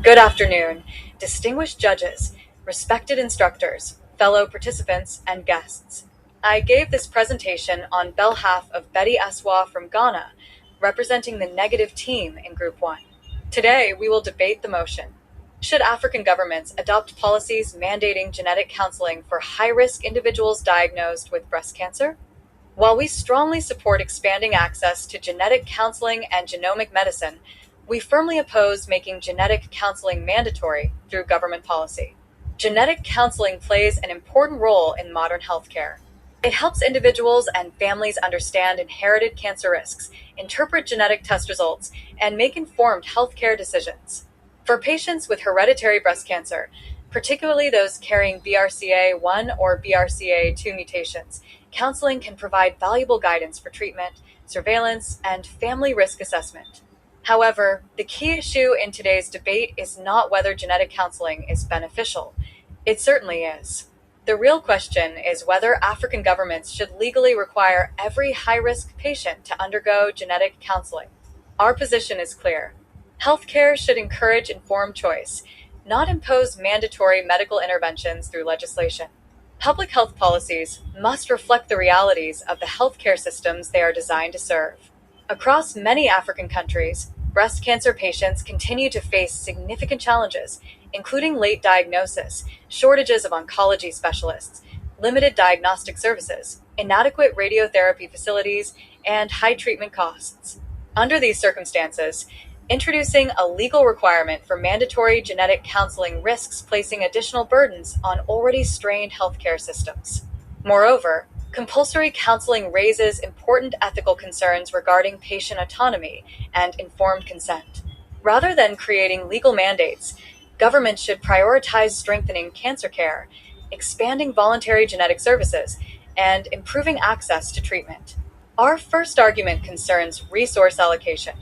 Good afternoon, distinguished judges, respected instructors, fellow participants, and guests. I gave this presentation on behalf of Betty Eswa from Ghana, representing the negative team in Group 1. Today, we will debate the motion. Should African governments adopt policies mandating genetic counseling for high-risk individuals diagnosed with breast cancer? While we strongly support expanding access to genetic counseling and genomic medicine, we firmly oppose making genetic counseling mandatory through government policy. Genetic counseling plays an important role in modern healthcare. It helps individuals and families understand inherited cancer risks, interpret genetic test results, and make informed healthcare decisions. For patients with hereditary breast cancer, particularly those carrying BRCA1 or BRCA2 mutations, counseling can provide valuable guidance for treatment, surveillance, and family risk assessment. However, the key issue in today's debate is not whether genetic counseling is beneficial. It certainly is. The real question is whether African governments should legally require every high-risk patient to undergo genetic counseling. Our position is clear. Healthcare should encourage informed choice, not impose mandatory medical interventions through legislation. Public health policies must reflect the realities of the healthcare systems they are designed to serve. Across many African countries, breast cancer patients continue to face significant challenges, including late diagnosis, shortages of oncology specialists, limited diagnostic services, inadequate radiotherapy facilities, and high treatment costs. Under these circumstances, introducing a legal requirement for mandatory genetic counseling risks placing additional burdens on already strained healthcare systems. Moreover, compulsory counseling raises important ethical concerns regarding patient autonomy and informed consent. Rather than creating legal mandates, governments should prioritize strengthening cancer care, expanding voluntary genetic services, and improving access to treatment. Our first argument concerns resource allocation.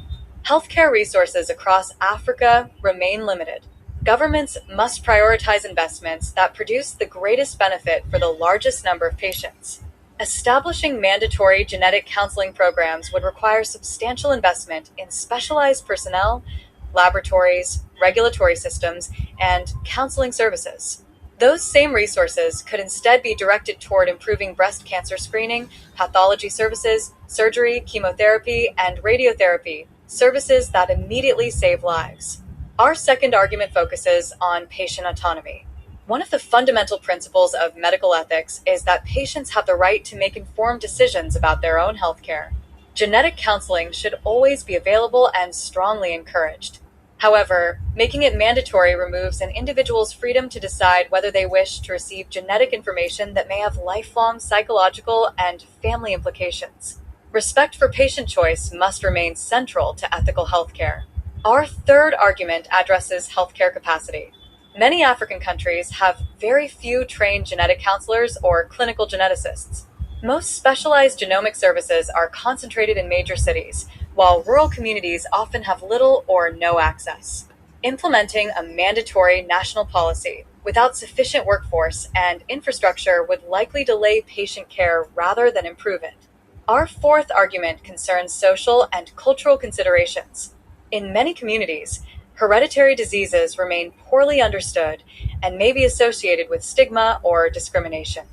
Healthcare resources across Africa remain limited. Governments must prioritize investments that produce the greatest benefit for the largest number of patients. Establishing mandatory genetic counseling programs would require substantial investment in specialized personnel, laboratories, regulatory systems, and counseling services. Those same resources could instead be directed toward improving breast cancer screening, pathology services, surgery, chemotherapy, and radiotherapy, services that immediately save lives. Our second argument focuses on patient autonomy. One of the fundamental principles of medical ethics is that patients have the right to make informed decisions about their own healthcare. Genetic counseling should always be available and strongly encouraged. However, making it mandatory removes an individual's freedom to decide whether they wish to receive genetic information that may have lifelong psychological and family implications. Respect for patient choice must remain central to ethical healthcare. Our third argument addresses healthcare capacity. Many African countries have very few trained genetic counselors or clinical geneticists. Most specialized genomic services are concentrated in major cities, while rural communities often have little or no access. Implementing a mandatory national policy without sufficient workforce and infrastructure would likely delay patient care rather than improve it. Our fourth argument concerns social and cultural considerations. In many communities, hereditary diseases remain poorly understood and may be associated with stigma or discrimination.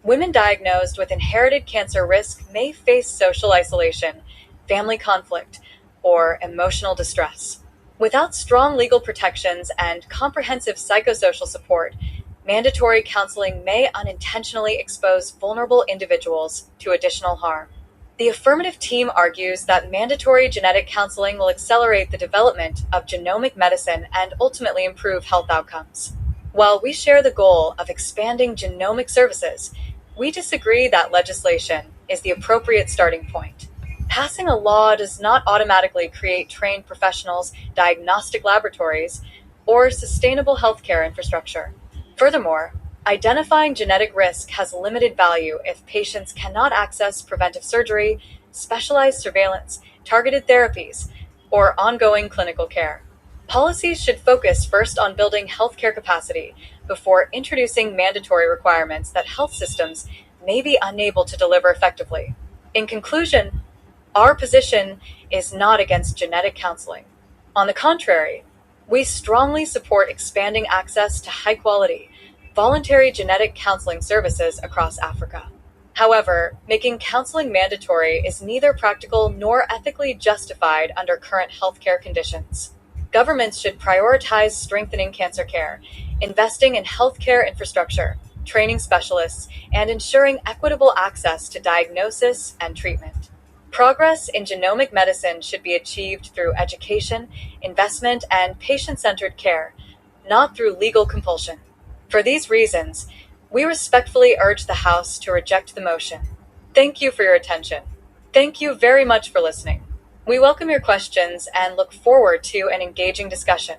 Women diagnosed with inherited cancer risk may face social isolation, family conflict, or emotional distress. Without strong legal protections and comprehensive psychosocial support, mandatory counseling may unintentionally expose vulnerable individuals to additional harm. The affirmative team argues that mandatory genetic counseling will accelerate the development of genomic medicine and ultimately improve health outcomes. While we share the goal of expanding genomic services, we disagree that legislation is the appropriate starting point. Passing a law does not automatically create trained professionals, diagnostic laboratories, or sustainable healthcare infrastructure. Furthermore, identifying genetic risk has limited value if patients cannot access preventive surgery, specialized surveillance, targeted therapies, or ongoing clinical care. Policies should focus first on building healthcare capacity before introducing mandatory requirements that health systems may be unable to deliver effectively. In conclusion, our position is not against genetic counseling. On the contrary, We strongly support expanding access to high-quality, voluntary genetic counseling services across Africa. However, making counseling mandatory is neither practical nor ethically justified under current healthcare conditions. Governments should prioritize strengthening cancer care, investing in healthcare infrastructure, training specialists, and ensuring equitable access to diagnosis and treatment. Progress in genomic medicine should be achieved through education, investment, and patient centered care, not through legal compulsion. For these reasons, we respectfully urge the House to reject the motion. Thank you for your attention. Thank you very much for listening. We welcome your questions and look forward to an engaging discussion.